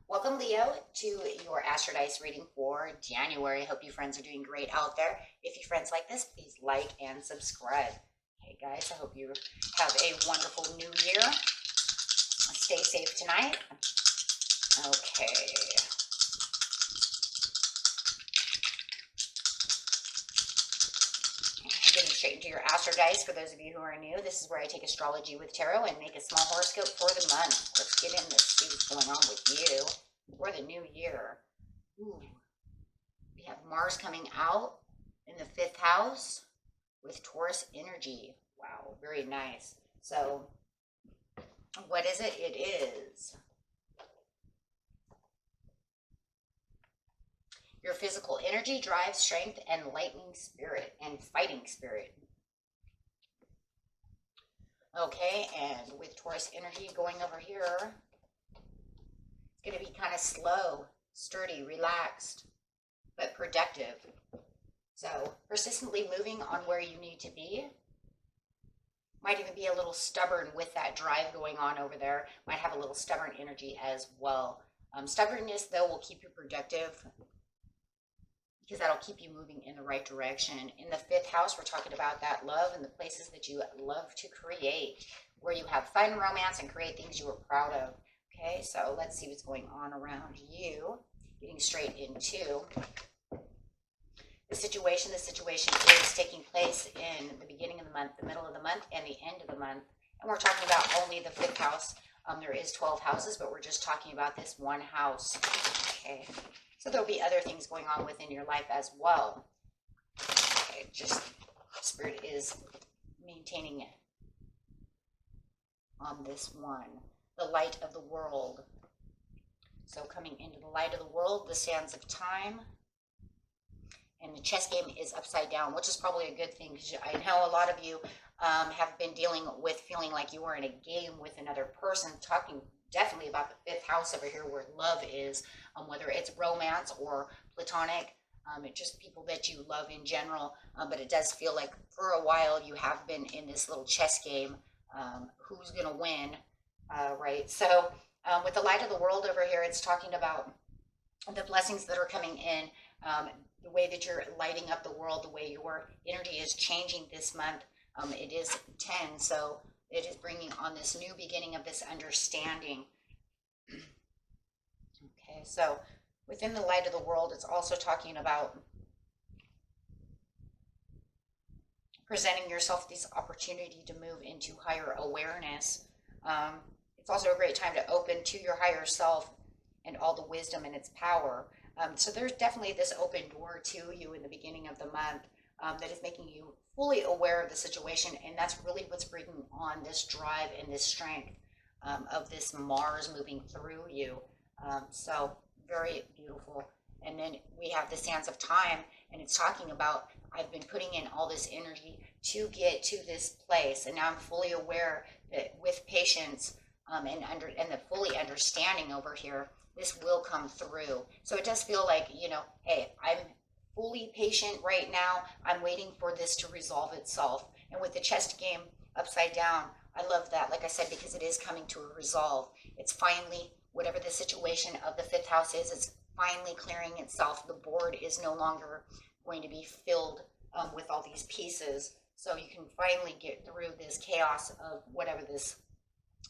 Welcome, Leo, to your Astrodice reading for January. I hope you friends are doing great out there. If you friends like this, please like and subscribe. Hey, guys, I hope you have a wonderful new year. Stay safe tonight. Okay. Getting straight into your Astrodice. For those of you who are new, this is where I take astrology with tarot and make a small horoscope for the month. Let's get in this, see what's going on with you for the new year. Ooh. We have Mars coming out in the 5th house with Taurus energy. Wow, very nice. So, what is it? It is your physical energy, drive, strength, and lightning spirit, and fighting spirit. Okay, and with Taurus energy going over here, it's going to be kind of slow, sturdy, relaxed, but productive. So, persistently moving on where you need to be. Might even be a little stubborn with that drive going on over there. Might have a little stubborn energy as well. Stubbornness, though, will keep you productive, because that'll keep you moving in the right direction. In the 5th house, we're talking about that love and the places that you love to create, where you have fun, romance, and create things you are proud of. Okay, so let's see what's going on around you. Getting straight into the situation. The situation is taking place in the beginning of the month, the middle of the month, and the end of the month. And we're talking about only the 5th house. There is 12 houses, but we're just talking about this one house. Okay. So there'll be other things going on within your life as well. Okay, just Spirit is maintaining it on this one. The light of the world. So coming into the light of the world, the sands of time. And the chess game is upside down, which is probably a good thing, because I know a lot of you have been dealing with feeling like you are in a game with another person, talking definitely about the 5th house over here where love is, whether it's romance or platonic, it's just people that you love in general. But it does feel like for a while you have been in this little chess game. Who's going to win, right? So with the light of the world over here, it's talking about the blessings that are coming in, the way that you're lighting up the world, the way your energy is changing this month. It is 10, so it is bringing on this new beginning of this understanding. Okay, so within the light of the world, it's also talking about presenting yourself this opportunity to move into higher awareness. It's also a great time to open to your higher self and all the wisdom and its power. So there's definitely this open door to you in the beginning of the month that is making you fully aware of the situation, and that's really what's bringing on this drive and this strength of this Mars moving through you. So very beautiful. And then we have the sands of time, and it's talking about I've been putting in all this energy to get to this place, and now I'm fully aware that with patience and the fully understanding over here, this will come through. So it does feel like, you know, hey, I'm fully patient right now. I'm waiting for this to resolve itself. And with the chess game upside down, I love that, like I said, because it is coming to a resolve. It's finally, whatever the situation of the 5th house is, it's finally clearing itself. The board is no longer going to be filled with all these pieces. So you can finally get through this chaos of whatever this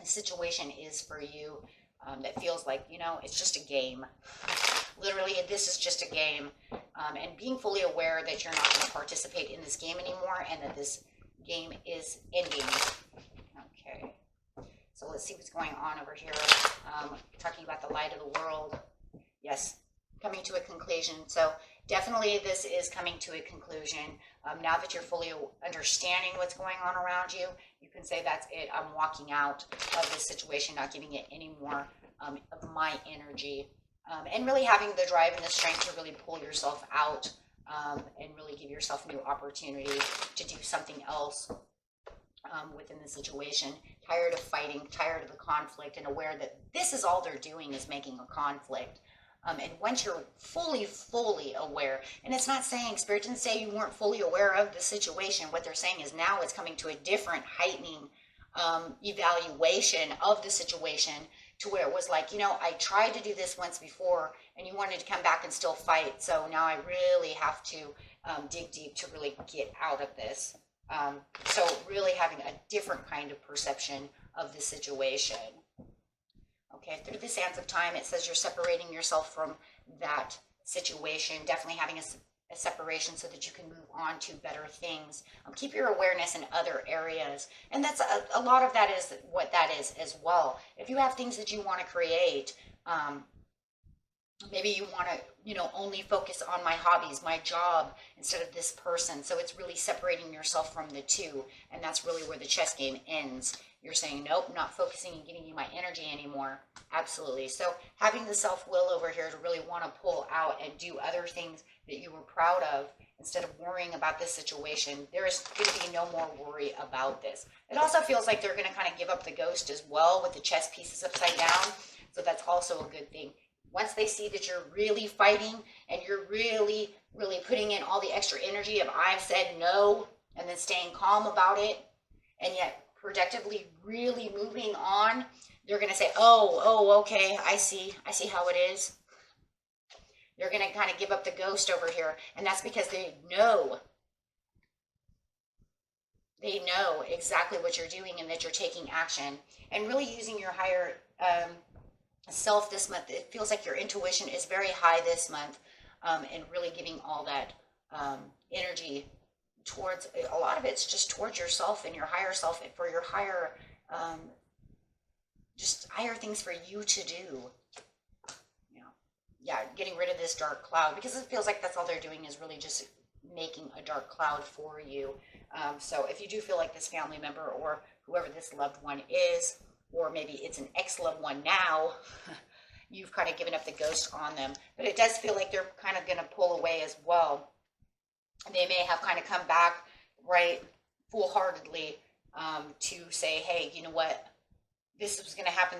situation is for you. That feels like, you know, it's just a game. Literally, this is just a game. And being fully aware that you're not going to participate in this game anymore, and that this game is ending. Okay. So let's see what's going on over here. Talking about the light of the world. Yes, coming to a conclusion. So definitely this is coming to a conclusion. Now that you're fully understanding what's going on around you, you can say that's it. I'm walking out of this situation, not giving it any more of my energy. And really having the drive and the strength to really pull yourself out and really give yourself a new opportunity to do something else within the situation. Tired of fighting, tired of the conflict, and aware that this is all they're doing is making a conflict. And once you're fully aware, and it's not saying, Spirit didn't say you weren't fully aware of the situation. What they're saying is now it's coming to a different heightening evaluation of the situation, to where it was like, you know, I tried to do this once before and you wanted to come back and still fight. So now I really have to dig deep to really get out of this. So really having a different kind of perception of the situation. Okay, through the sands of time, it says you're separating yourself from that situation, definitely having a separation so that you can move on to better things. Keep your awareness in other areas. And that's a lot of that is what that is as well. If you have things that you want to create, maybe you want to, you know, only focus on my hobbies, my job, instead of this person. So it's really separating yourself from the two. And that's really where the chess game ends. You're saying, nope, not focusing and giving you my energy anymore. Absolutely. So having the self-will over here to really want to pull out and do other things that you were proud of instead of worrying about this situation. There is going to be no more worry about this. It also feels like they're going to kind of give up the ghost as well with the chess pieces upside down. So that's also a good thing. Once they see that you're really fighting and you're really, really putting in all the extra energy of I've said no and then staying calm about it and yet productively really moving on, they're going to say, oh, okay, I see how it is. They're going to kind of give up the ghost over here. And that's because they know exactly what you're doing and that you're taking action and really using your higher self this month. It feels like your intuition is very high this month, and really giving all that energy towards, a lot of it's just towards yourself and your higher self and for your higher, just higher things for you to do. Yeah, getting rid of this dark cloud, because it feels like that's all they're doing is really just making a dark cloud for you. So if you do feel like this family member or whoever this loved one is, or maybe it's an ex-loved one now, you've kind of given up the ghost on them. But it does feel like they're kind of going to pull away as well. They may have kind of come back, right, full-heartedly to say, hey, you know what, this was going to happen,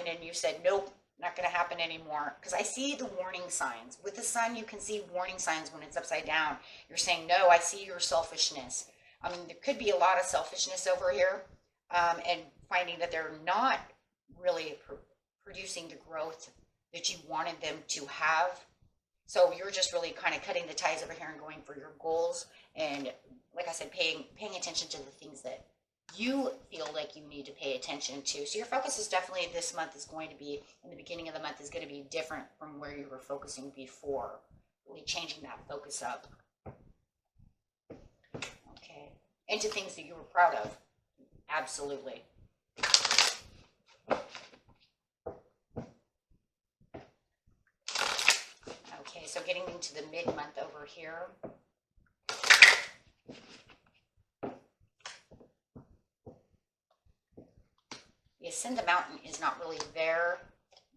and you said, nope, not going to happen anymore. Because I see the warning signs. With the sun, you can see warning signs when it's upside down. You're saying, no, I see your selfishness. I mean, there could be a lot of selfishness over here, and finding that they're not really producing the growth that you wanted them to have. So you're just really kind of cutting the ties over here and going for your goals. And like I said, paying attention to the things that you feel like you need to pay attention to. So your focus is definitely this month is going to be, in the beginning of the month, is going to be different from where you were focusing before. Really changing that focus up. Okay. Into things that you were proud of. Absolutely. Okay, so getting into the mid-month over here. The Ascend the Mountain is not really there.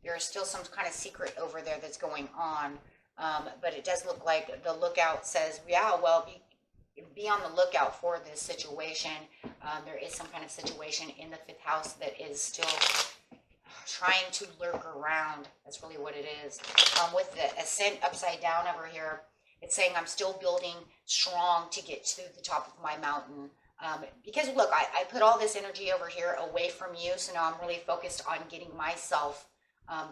There's still some kind of secret over there that's going on. But it does look like the lookout says, yeah, well, be on the lookout for this situation. There is some kind of situation in the 5th house that is still trying to lurk around. That's really what it is. With the Ascent upside down over here, it's saying I'm still building strong to get to the top of my mountain. Because look, I put all this energy over here away from you, so now I'm really focused on getting myself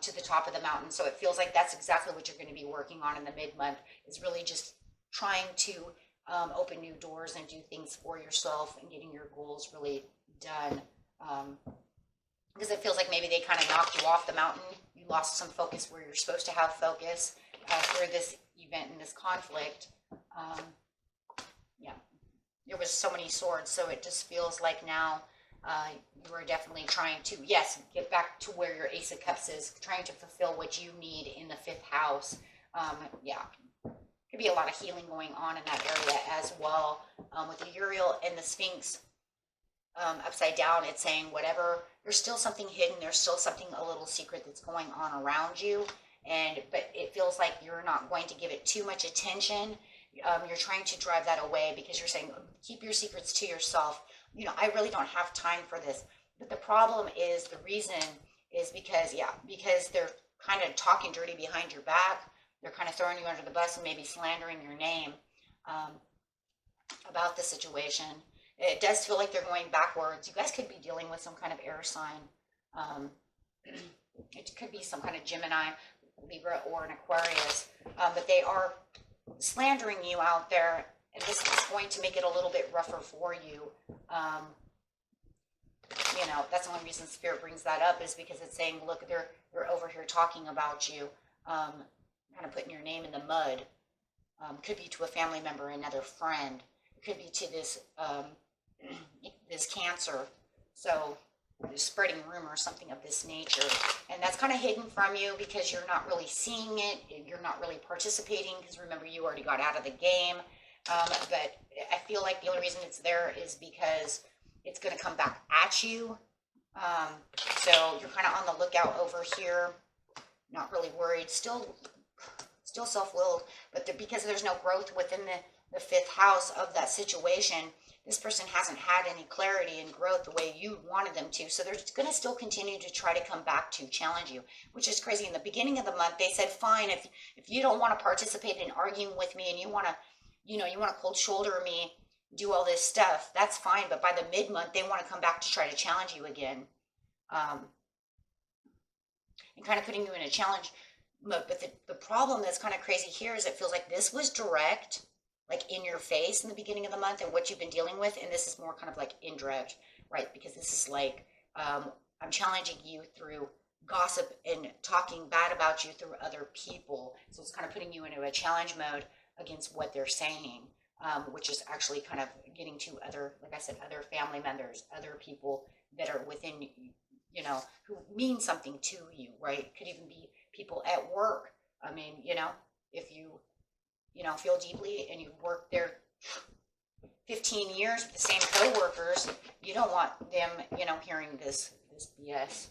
to the top of the mountain. So it feels like that's exactly what you're going to be working on in the mid-month, is really just trying to open new doors and do things for yourself and getting your goals really done. Because it feels like maybe they kind of knocked you off the mountain. You lost some focus where you're supposed to have focus through this event and this conflict. Yeah. There was so many swords, so it just feels like now you are definitely trying to, yes, get back to where your Ace of Cups is, trying to fulfill what you need in the 5th house. Yeah, could be a lot of healing going on in that area as well. With the Uriel and the Sphinx upside down, it's saying whatever, there's still something hidden, there's still something, a little secret that's going on around you, but it feels like you're not going to give it too much attention. You're trying to drive that away because you're saying, keep your secrets to yourself. You know, I really don't have time for this. But the problem is, the reason is because they're kind of talking dirty behind your back. They're kind of throwing you under the bus and maybe slandering your name about the situation. It does feel like they're going backwards. You guys could be dealing with some kind of air sign It could be some kind of Gemini, Libra, or an Aquarius, but they are slandering you out there, and this is going to make it a little bit rougher for you. You know, that's the only reason Spirit brings that up, is because it's saying, look, they're over here talking about you, kind of putting your name in the mud. Could be to a family member, another friend. It could be to this this Cancer. So spreading rumors, something of this nature, and that's kind of hidden from you because you're not really seeing it. You're not really participating because remember, you already got out of the game. But I feel like the only reason it's there is because it's going to come back at you. So you're kind of on the lookout over here. Not really worried. Still self-willed, but because there's no growth within the fifth house of that situation, this person hasn't had any clarity and growth the way you wanted them to. So they're going to still continue to try to come back to challenge you, which is crazy. In the beginning of the month, they said, fine, if you don't want to participate in arguing with me and you want to, you want to cold shoulder me, do all this stuff, that's fine. But by the mid-month, they want to come back to try to challenge you again. And kind of putting you in a challenge. But the problem that's kind of crazy here is it feels like this was direct, like in your face in the beginning of the month and what you've been dealing with. And this is more kind of like indirect, right? Because this is like, I'm challenging you through gossip and talking bad about you through other people. So it's kind of putting you into a challenge mode against what they're saying, which is actually kind of getting to other, like I said, other family members, other people that are within, who mean something to you, right? Could even be people at work. I mean, if you, feel deeply and you've worked there 15 years with the same coworkers, you don't want them, hearing this BS.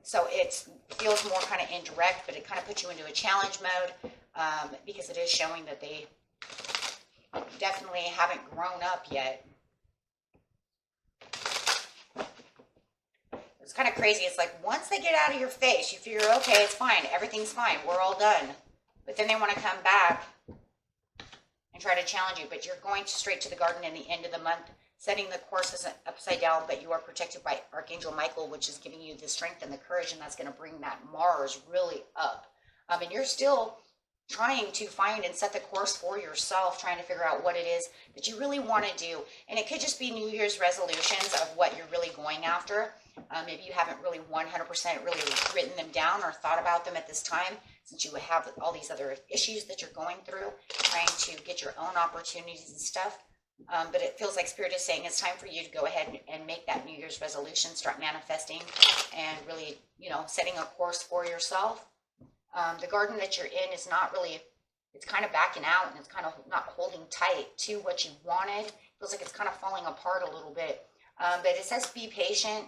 So it feels more kind of indirect, but it kind of puts you into a challenge mode, because it is showing that they definitely haven't grown up yet. It's kind of crazy. It's like once they get out of your face, you figure, okay, it's fine. Everything's fine. We're all done. But then they want to come back and try to challenge you. But you're going straight to the garden in the end of the month, setting the course isn't upside down, but you are protected by Archangel Michael, which is giving you the strength and the courage, and that's going to bring that Mars really up. And you're still trying to find and set the course for yourself, trying to figure out what it is that you really want to do. And it could just be New Year's resolutions of what you're really going after. Maybe you haven't really 100% really written them down or thought about them at this time, since you have all these other issues that you're going through, trying to get your own opportunities and stuff. But it feels like Spirit is saying it's time for you to go ahead and make that New Year's resolution, start manifesting, and really, setting a course for yourself. The garden that you're in is not really, it's kind of backing out, and it's kind of not holding tight to what you wanted. It feels like it's kind of falling apart a little bit. But it says be patient.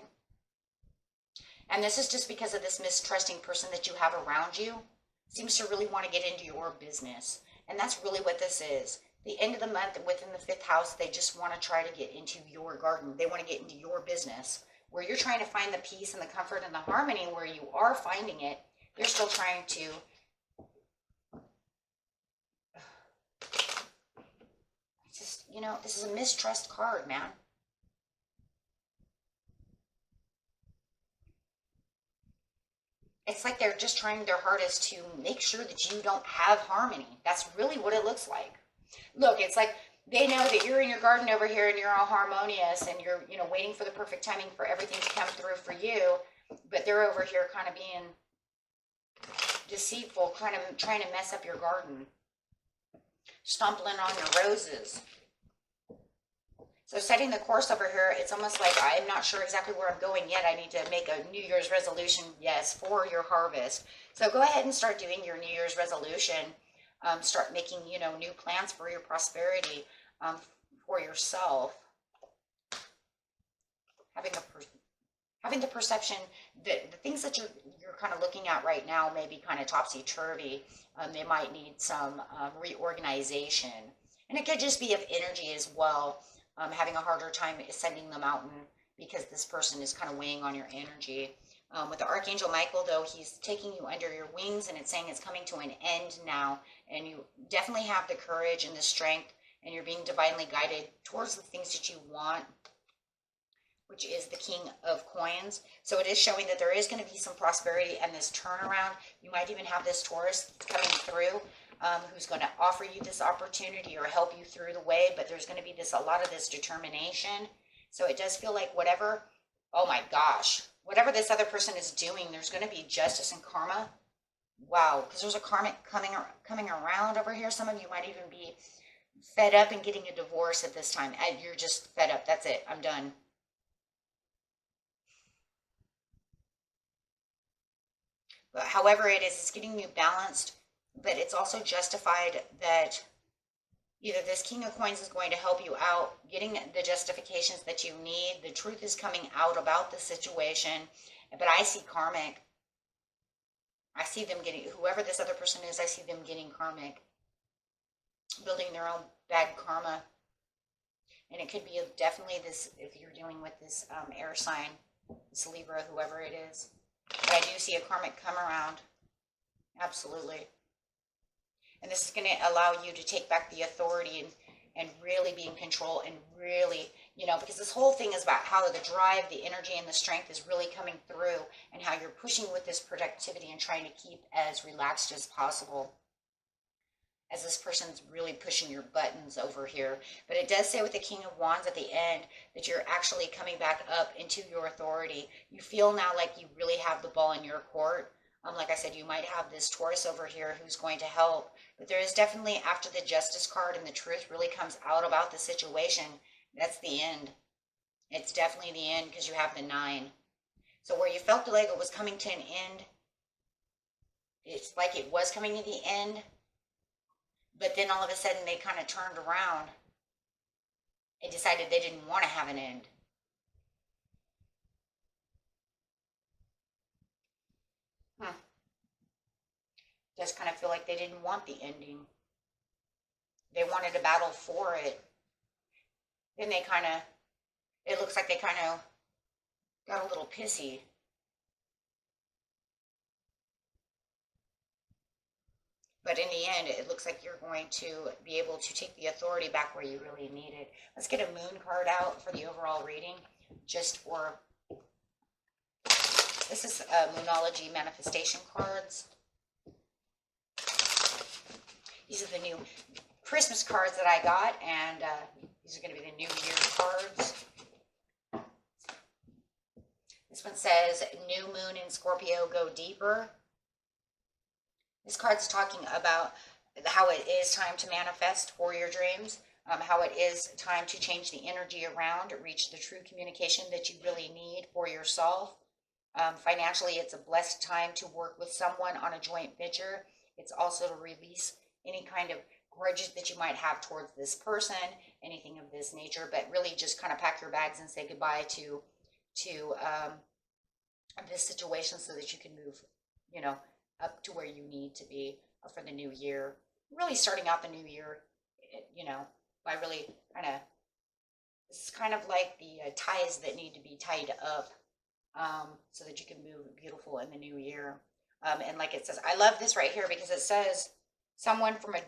And this is just because of this mistrusting person that you have around you. Seems to really want to get into your business. And that's really what this is. The end of the month, within the fifth house, they just want to try to get into your garden. They want to get into your business. Where you're trying to find the peace and the comfort and the harmony, where you are finding it, they're still trying to just, this is a mistrust card, man. It's like they're just trying their hardest to make sure that you don't have harmony. That's really what it looks like. Look, it's like they know that you're in your garden over here and you're all harmonious and you're, waiting for the perfect timing for everything to come through for you. But they're over here kind of being deceitful, kind of trying to mess up your garden. Stompling on your roses. So setting the course over here, it's almost like I'm not sure exactly where I'm going yet. I need to make a New Year's resolution, yes, for your harvest. So go ahead and start doing your New Year's resolution. Start making, new plans for your prosperity, for yourself. Having the perception that the things that you're kind of looking at right now may be kind of topsy-turvy. They might need some reorganization. And it could just be of energy as well. Having a harder time ascending the mountain because this person is kind of weighing on your energy. With the Archangel Michael, though, he's taking you under your wings, and it's saying it's coming to an end now. And you definitely have the courage and the strength, and you're being divinely guided towards the things that you want. which is the King of Coins. So it is showing that there is going to be some prosperity and this turnaround. You might even have this Taurus coming through, who's going to offer you this opportunity or help you through the way, but there's going to be a lot of this determination. So it does feel like whatever, oh my gosh, whatever this other person is doing, there's going to be justice and karma. Wow, because there's a karmic coming around over here. Some of you might even be fed up and getting a divorce at this time. You're just fed up. That's it. I'm done. But however it is, it's getting you balanced, but it's also justified that either this King of Coins is going to help you out, getting the justifications that you need. The truth is coming out about the situation. But I see karmic. I see them getting, whoever this other person is, I see them getting karmic, building their own bad karma. And it could be definitely this, if you're dealing with this air sign, this Libra, whoever it is. But I do see a karmic come around. Absolutely. And this is going to allow you to take back the authority and really be in control and really, you know, because this whole thing is about how the drive, the energy, and the strength is really coming through and how you're pushing with this productivity and trying to keep as relaxed as possible as this person's really pushing your buttons over here. But it does say with the King of Wands at the end that you're actually coming back up into your authority. You feel now like you really have the ball in your court. Like I said, you might have this Taurus over here who's going to help. But there is definitely, after the Justice card and the truth really comes out about the situation, that's the end. It's definitely the end because you have the 9. So where you felt like it was coming to an end, it's like it was coming to the end. But then all of a sudden they kind of turned around and decided they didn't want to have an end. Just kind of feel like they didn't want the ending. They wanted to battle for it. Then they kind of, it looks like they kind of got a little pissy. But in the end, it looks like you're going to be able to take the authority back where you really need it. Let's get a moon card out for the overall reading. Just for, this is Moonology manifestation cards. These are the new Christmas cards that I got, and these are going to be the New Year cards. This one says, New Moon in Scorpio, go deeper. This card's talking about how it is time to manifest for your dreams, how it is time to change the energy around, reach the true communication that you really need for yourself. Financially, it's a blessed time to work with someone on a joint venture. It's also to release any kind of grudges that you might have towards this person, anything of this nature, but really just kind of pack your bags and say goodbye to this situation so that you can move, you know, up to where you need to be for the new year. Really starting out the new year, you know, by really kind of, this is kind of like the ties that need to be tied up so that you can move beautiful in the new year. And like it says, I love this right here because it says, someone from a,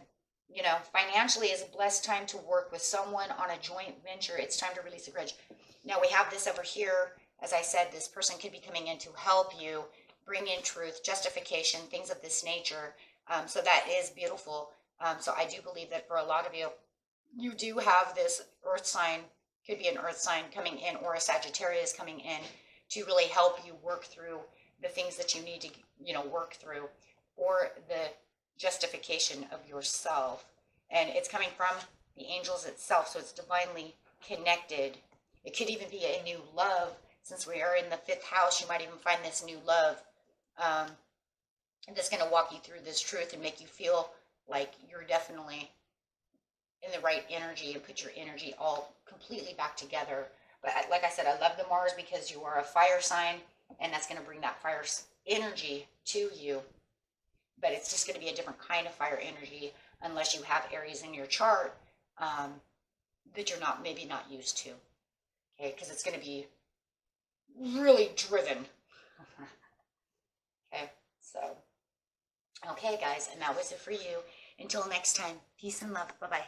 you know, financially is a blessed time to work with someone on a joint venture. It's time to release a grudge. Now we have this over here. As I said, this person could be coming in to help you bring in truth, justification, things of this nature. So that is beautiful. So I do believe that for a lot of you, you do have this earth sign, could be an earth sign coming in or a Sagittarius coming in to really help you work through the things that you need to, you know, work through, or the justification of yourself. And it's coming from the angels itself, so it's divinely connected. It could even be a new love. Since we are in the 5th house, you might even find this new love that's going to walk you through this truth and make you feel like you're definitely in the right energy and put your energy all completely back together. But like I said, I love the Mars because you are a fire sign, and that's going to bring that fire energy to you. But it's just going to be a different kind of fire energy unless you have areas in your chart that you're not, maybe not used to. Okay, because it's going to be really driven. Okay, so, okay guys, and that was it for you. Until next time, peace and love. Bye-bye.